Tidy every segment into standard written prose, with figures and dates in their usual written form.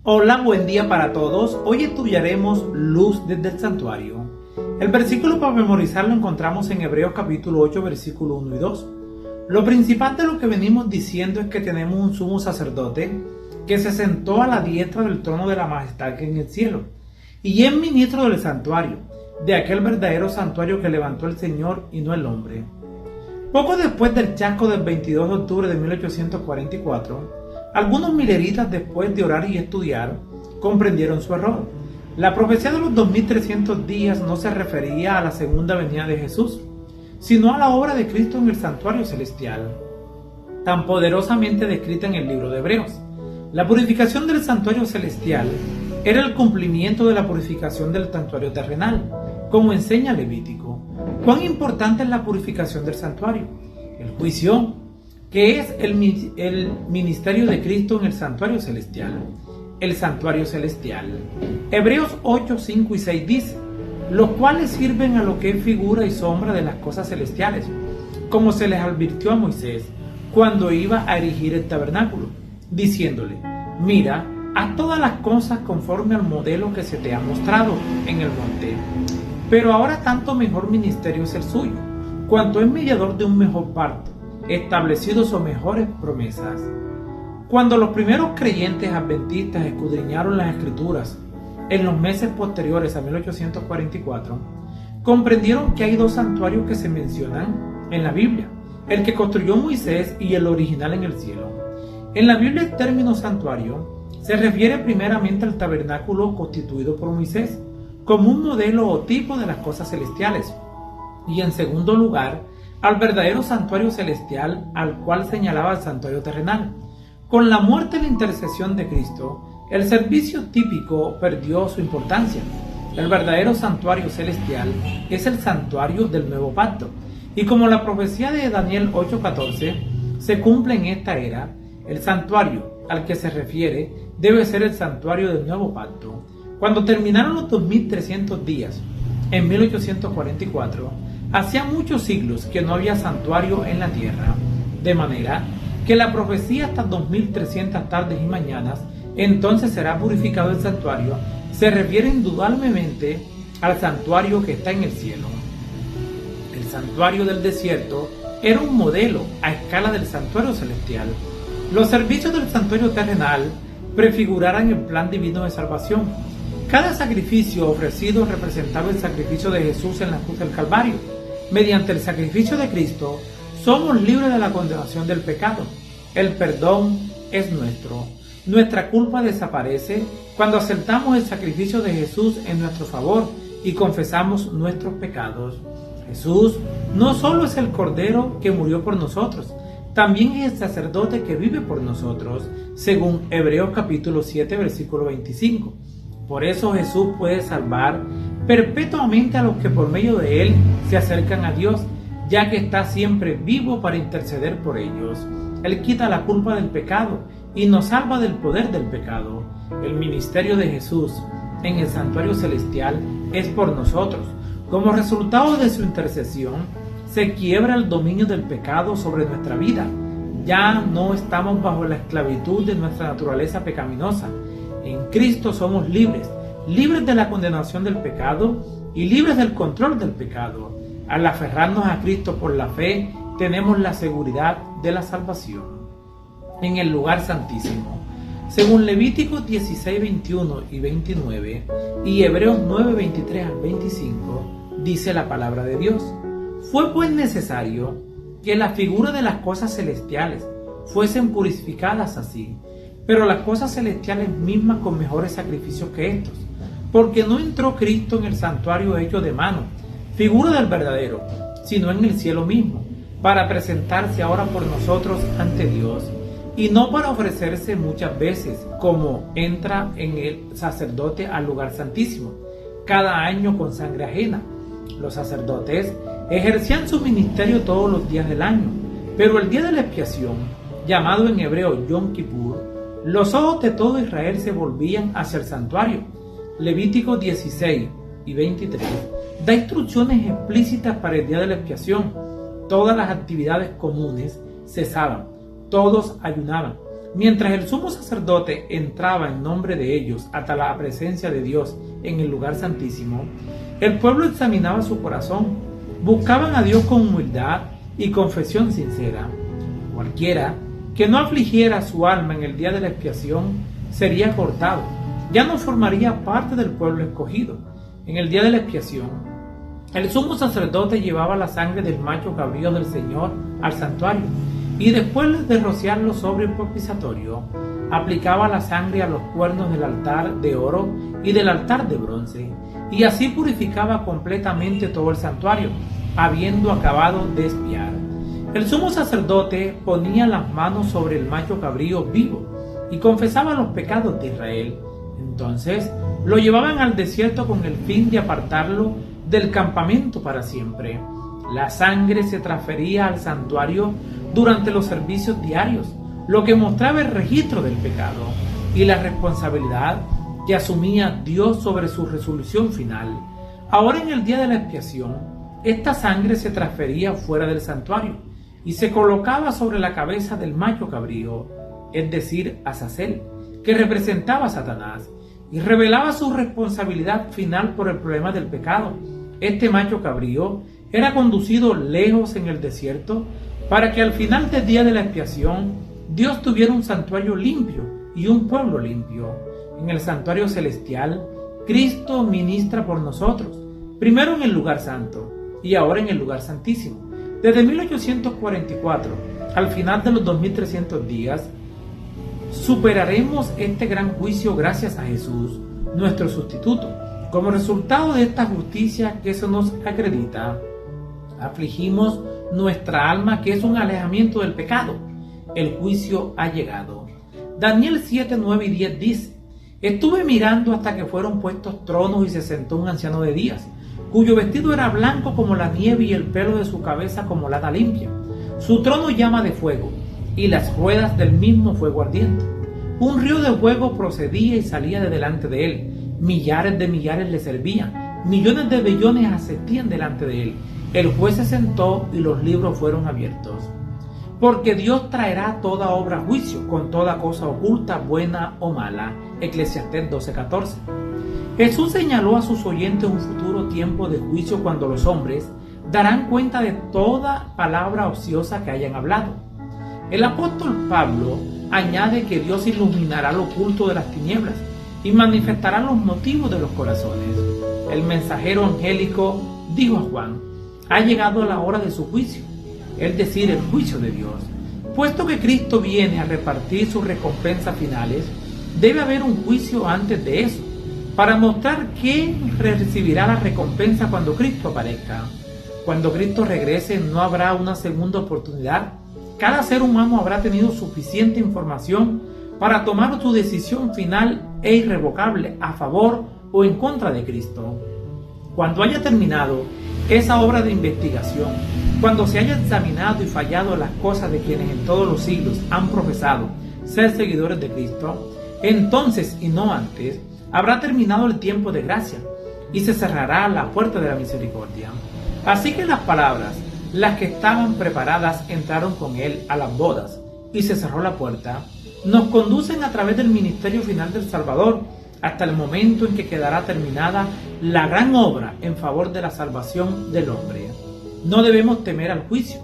Hola, buen día para todos. Hoy estudiaremos luz desde el santuario. El versículo para memorizar lo encontramos en Hebreos capítulo 8, versículo 1 y 2. Lo principal de lo que venimos diciendo es que tenemos un sumo sacerdote que se sentó a la diestra del trono de la majestad que en el cielo, y es ministro del santuario, de aquel verdadero santuario que levantó el Señor y no el hombre. Poco después del chasco del 22 de octubre de 1844, algunos mileritas, después de orar y estudiar, comprendieron su error. La profecía de los 2300 días no se refería a la segunda venida de Jesús, sino a la obra de Cristo en el santuario celestial, tan poderosamente descrita en el libro de Hebreos. La purificación del santuario celestial era el cumplimiento de la purificación del santuario terrenal, como enseña Levítico. ¿Cuán importante es la purificación del santuario? El juicio, que es el ministerio de Cristo en el santuario celestial. El santuario celestial. Hebreos 8, 5 y 6 dice: los cuales sirven a lo que es figura y sombra de las cosas celestiales, como se les advirtió a Moisés cuando iba a erigir el tabernáculo, diciéndole: mira, haz todas las cosas conforme al modelo que se te ha mostrado en el monte. Pero ahora tanto mejor ministerio es el suyo, cuanto es mediador de un mejor pacto, establecidos o mejores promesas. Cuando los primeros creyentes adventistas escudriñaron las escrituras en los meses posteriores a 1844, comprendieron que hay dos santuarios que se mencionan en la Biblia: el que construyó Moisés y el original en el cielo. En la Biblia el término santuario se refiere primeramente al tabernáculo constituido por Moisés, como un modelo o tipo de las cosas celestiales, y en segundo lugar al verdadero santuario celestial, al cual señalaba el santuario terrenal. Con la muerte y la intercesión de Cristo, el servicio típico perdió su importancia. El verdadero santuario celestial es el santuario del nuevo pacto, y como la profecía de Daniel 8:14 se cumple en esta era, el santuario al que se refiere debe ser el santuario del nuevo pacto. Cuando terminaron los 2300 días, en 1844, hacía muchos siglos que no había santuario en la tierra, de manera que la profecía hasta 2300 tardes y mañanas, entonces será purificado el santuario, se refiere indudablemente al santuario que está en el cielo. El santuario del desierto era un modelo a escala del santuario celestial. Los servicios del santuario terrenal prefiguraran el plan divino de salvación. Cada sacrificio ofrecido representaba el sacrificio de Jesús en la cruz del Calvario. Mediante el sacrificio de Cristo, somos libres de la condenación del pecado. El perdón es nuestro. Nuestra culpa desaparece cuando aceptamos el sacrificio de Jesús en nuestro favor y confesamos nuestros pecados. Jesús no solo es el Cordero que murió por nosotros, también es el sacerdote que vive por nosotros, según Hebreos capítulo 7, versículo 25. Por eso Jesús puede salvar perpetuamente a los que por medio de él se acercan a Dios, ya que está siempre vivo para interceder por ellos. Él quita la culpa del pecado y nos salva del poder del pecado. El ministerio de Jesús en el santuario celestial es por nosotros. Como resultado de su intercesión, se quiebra el dominio del pecado sobre nuestra vida. Ya no estamos bajo la esclavitud de nuestra naturaleza pecaminosa. En Cristo somos libres, libres de la condenación del pecado y libres del control del pecado. Al aferrarnos a Cristo por la fe, tenemos la seguridad de la salvación. En el lugar santísimo, según Levítico 16, 21 y 29 y Hebreos 9, 23 al 25, dice la palabra de Dios: fue pues necesario que la figura de las cosas celestiales fuesen purificadas así, pero las cosas celestiales mismas con mejores sacrificios que estos, porque no entró Cristo en el santuario hecho de mano, figura del verdadero, sino en el cielo mismo, para presentarse ahora por nosotros ante Dios, y no para ofrecerse muchas veces, como entra en el sacerdote al lugar santísimo, cada año con sangre ajena. Los sacerdotes ejercían su ministerio todos los días del año, pero el día de la expiación, llamado en hebreo Yom Kippur, los ojos de todo Israel se volvían hacia el santuario. Levítico 16 y 23 da instrucciones explícitas para el día de la expiación. Todas las actividades comunes cesaban, todos ayunaban, Mientras el sumo sacerdote entraba en nombre de ellos hasta la presencia de Dios en el lugar santísimo, el pueblo examinaba su corazón, buscaban a Dios con humildad y confesión sincera. Cualquiera que no afligiera su alma en el día de la expiación sería cortado, ya no formaría parte del pueblo escogido. En el día de la expiación, el sumo sacerdote llevaba la sangre del macho cabrío del Señor al santuario, y después de rociarlo sobre el propiciatorio, aplicaba la sangre a los cuernos del altar de oro y del altar de bronce, y así purificaba completamente todo el santuario, habiendo acabado de expiar. El sumo sacerdote ponía las manos sobre el macho cabrío vivo y confesaba los pecados de Israel. Entonces lo llevaban al desierto con el fin de apartarlo del campamento para siempre. La sangre se transfería al santuario durante los servicios diarios, lo que mostraba el registro del pecado y la responsabilidad que asumía Dios sobre su resolución final. Ahora, en el día de la expiación, esta sangre se transfería fuera del santuario y se colocaba sobre la cabeza del macho cabrío, es decir, Azazel, que representaba a Satanás, y revelaba su responsabilidad final por el problema del pecado. Este macho cabrío era conducido lejos en el desierto para que al final del día de la expiación Dios tuviera un santuario limpio y un pueblo limpio. En el santuario celestial, Cristo ministra por nosotros, primero en el lugar santo y ahora en el lugar santísimo. Desde 1844, al final de los 2300 días, superaremos este gran juicio gracias a Jesús, nuestro sustituto. Como resultado de esta justicia que se nos acredita, afligimos nuestra alma, que es un alejamiento del pecado. El juicio ha llegado. Daniel 7, 9 y 10 dice: estuve mirando hasta que fueron puestos tronos y se sentó un anciano de días, cuyo vestido era blanco como la nieve y el pelo de su cabeza como lana limpia. Su trono llama de fuego y las ruedas del mismo fuego ardiente. Un río de fuego procedía y salía de delante de él. Millares de millares le servían, millones de billones asistían delante de él. El juez se sentó y los libros fueron abiertos. Porque Dios traerá toda obra a juicio, con toda cosa oculta, buena o mala. Eclesiastés 12:14. Jesús señaló a sus oyentes un futuro tiempo de juicio cuando los hombres darán cuenta de toda palabra ociosa que hayan hablado. El apóstol Pablo añade que Dios iluminará lo oculto de las tinieblas y manifestará los motivos de los corazones. El mensajero angélico dijo a Juan: ha llegado la hora de su juicio, es decir, el juicio de Dios. Puesto que Cristo viene a repartir sus recompensas finales, debe haber un juicio antes de eso, para mostrar quién recibirá la recompensa cuando Cristo aparezca. Cuando Cristo regrese, no habrá una segunda oportunidad. Cada ser humano habrá tenido suficiente información para tomar su decisión final e irrevocable a favor o en contra de Cristo. Cuando haya terminado esa obra de investigación, cuando se haya examinado y fallado las cosas de quienes en todos los siglos han profesado ser seguidores de Cristo, entonces y no antes, habrá terminado el tiempo de gracia y se cerrará la puerta de la misericordia. Así que las palabras, las que estaban preparadas, entraron con él a las bodas y se cerró la puerta, nos conducen a través del ministerio final del Salvador hasta el momento en que quedará terminada la gran obra en favor de la salvación del hombre. No debemos temer al juicio.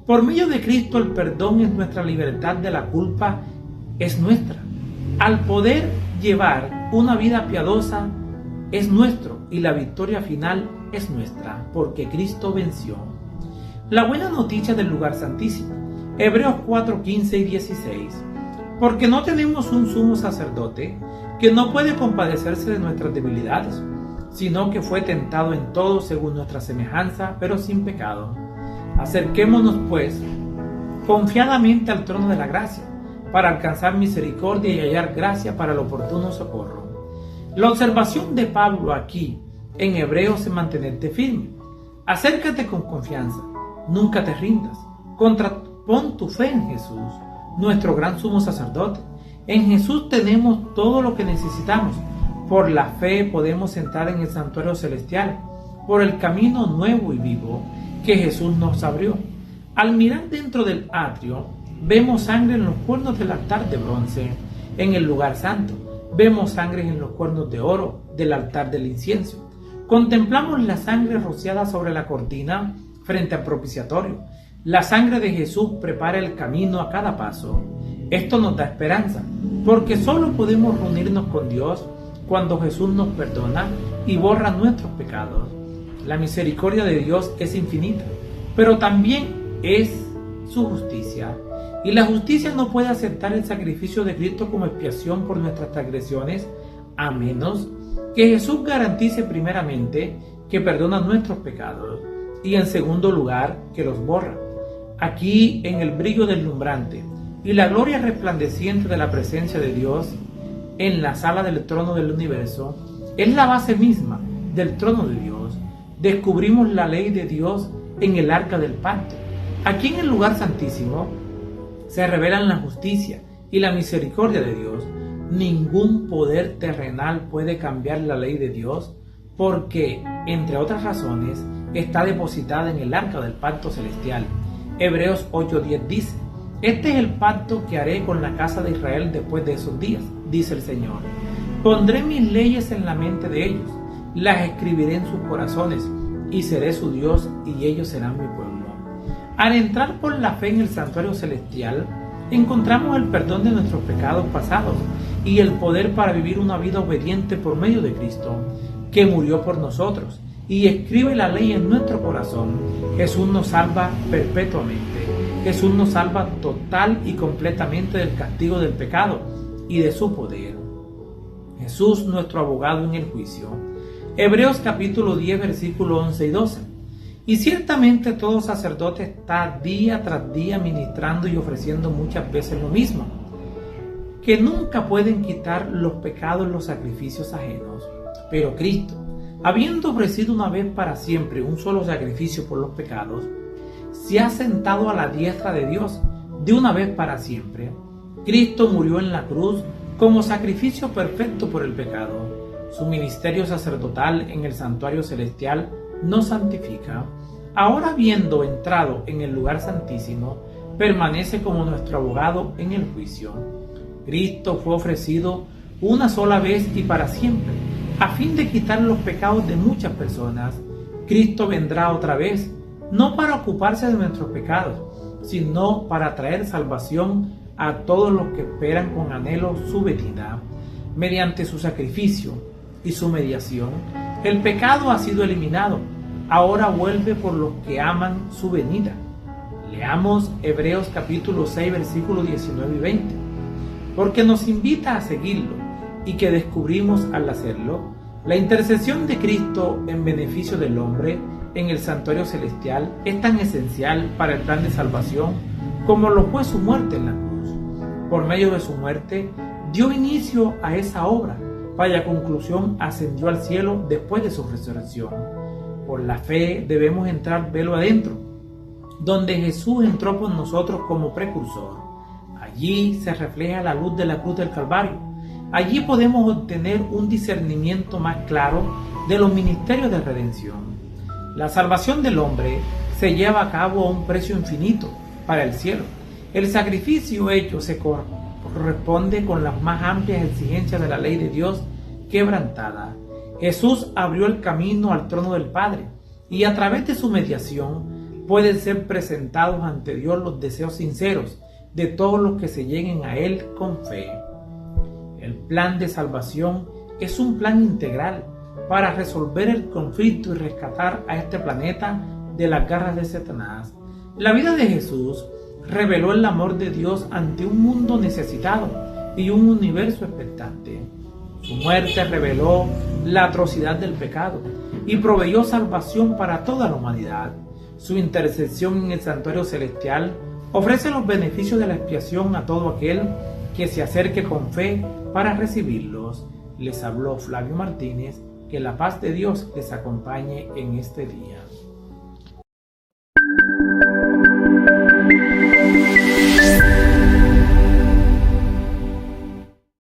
Por medio de Cristo el perdón es nuestra libertad de la culpa, es nuestra. Al poder llevar una vida piadosa es nuestro y la victoria final es nuestra, porque Cristo venció. La buena noticia del lugar santísimo. Hebreos 4, 15 y 16. Porque no tenemos un sumo sacerdote que no puede compadecerse de nuestras debilidades, sino que fue tentado en todo según nuestra semejanza, pero sin pecado. Acerquémonos, pues, confiadamente al trono de la gracia, para alcanzar misericordia y hallar gracia para el oportuno socorro. La observación de Pablo aquí, en Hebreos, es mantenerte firme. Acércate con confianza, nunca te rindas, pon tu fe en Jesús, nuestro gran sumo sacerdote. En Jesús tenemos todo lo que necesitamos. Por la fe podemos entrar en el santuario celestial, por el camino nuevo y vivo que Jesús nos abrió. Al mirar dentro del atrio, vemos sangre en los cuernos del altar de bronce, en el lugar santo. Vemos sangre en los cuernos de oro del altar del incienso. Contemplamos la sangre rociada sobre la cortina frente al propiciatorio. La sangre de Jesús prepara el camino a cada paso. Esto nos da esperanza, porque solo podemos reunirnos con Dios cuando Jesús nos perdona y borra nuestros pecados. La misericordia de Dios es infinita, pero también es su justicia. Y la justicia no puede aceptar el sacrificio de Cristo como expiación por nuestras transgresiones, a menos que Jesús garantice primeramente que perdona nuestros pecados y en segundo lugar que los borra. Aquí, en el brillo deslumbrante y la gloria resplandeciente de la presencia de Dios en la sala del trono del universo, es la base misma del trono de Dios. Descubrimos la ley de Dios en el arca del pacto. Aquí en el lugar santísimo se revelan la justicia y la misericordia de Dios. Ningún poder terrenal puede cambiar la ley de Dios porque, entre otras razones, está depositada en el arca del pacto celestial. Hebreos 8:10 dice: este es el pacto que haré con la casa de Israel después de esos días, dice el Señor. Pondré mis leyes en la mente de ellos, las escribiré en sus corazones, y seré su Dios, y ellos serán mi pueblo. Al entrar por la fe en el santuario celestial, encontramos el perdón de nuestros pecados pasados y el poder para vivir una vida obediente por medio de Cristo, que murió por nosotros y escribe la ley en nuestro corazón. Jesús nos salva perpetuamente. Jesús nos salva total y completamente del castigo del pecado y de su poder. Jesús, nuestro abogado en el juicio. Hebreos capítulo 10, versículos 11 y 12. Y ciertamente todo sacerdote está día tras día ministrando y ofreciendo muchas veces lo mismo, que nunca pueden quitar los pecados los sacrificios ajenos. Pero Cristo, habiendo ofrecido una vez para siempre un solo sacrificio por los pecados, se ha sentado a la diestra de Dios de una vez para siempre. Cristo murió en la cruz como sacrificio perfecto por el pecado. Su ministerio sacerdotal en el santuario celestial nos santifica. Ahora, habiendo entrado en el lugar santísimo, permanece como nuestro abogado en el juicio. Cristo fue ofrecido una sola vez y para siempre, a fin de quitar los pecados de muchas personas. Cristo vendrá otra vez, no para ocuparse de nuestros pecados, sino para traer salvación a todos los que esperan con anhelo su venida. Mediante su sacrificio y su mediación, el pecado ha sido eliminado. Ahora vuelve por los que aman su venida. Leamos Hebreos capítulo 6, versículos 19 y 20. Porque nos invita a seguirlo y que descubrimos al hacerlo la intercesión de Cristo en beneficio del hombre en el santuario celestial es tan esencial para el plan de salvación como lo fue su muerte en la cruz. Por medio de su muerte dio inicio a esa obra, cuya conclusión ascendió al cielo después de su resurrección. Por la fe debemos entrar velo adentro, donde Jesús entró por nosotros como precursor. Allí se refleja la luz de la cruz del Calvario. Allí podemos obtener un discernimiento más claro de los ministerios de redención. La salvación del hombre se lleva a cabo a un precio infinito para el cielo. El sacrificio hecho se corresponde con las más amplias exigencias de la ley de Dios quebrantada. Jesús abrió el camino al trono del Padre y a través de su mediación pueden ser presentados ante Dios los deseos sinceros de todos los que se lleguen a Él con fe. El plan de salvación es un plan integral para resolver el conflicto y rescatar a este planeta de las garras de Satanás. La vida de Jesús reveló el amor de Dios ante un mundo necesitado y un universo expectante. Su muerte reveló la atrocidad del pecado y proveyó salvación para toda la humanidad. Su intercesión en el santuario celestial ofrece los beneficios de la expiación a todo aquel que se acerque con fe para recibirlos. Les habló Flavio Martínez. Que la paz de Dios les acompañe en este día.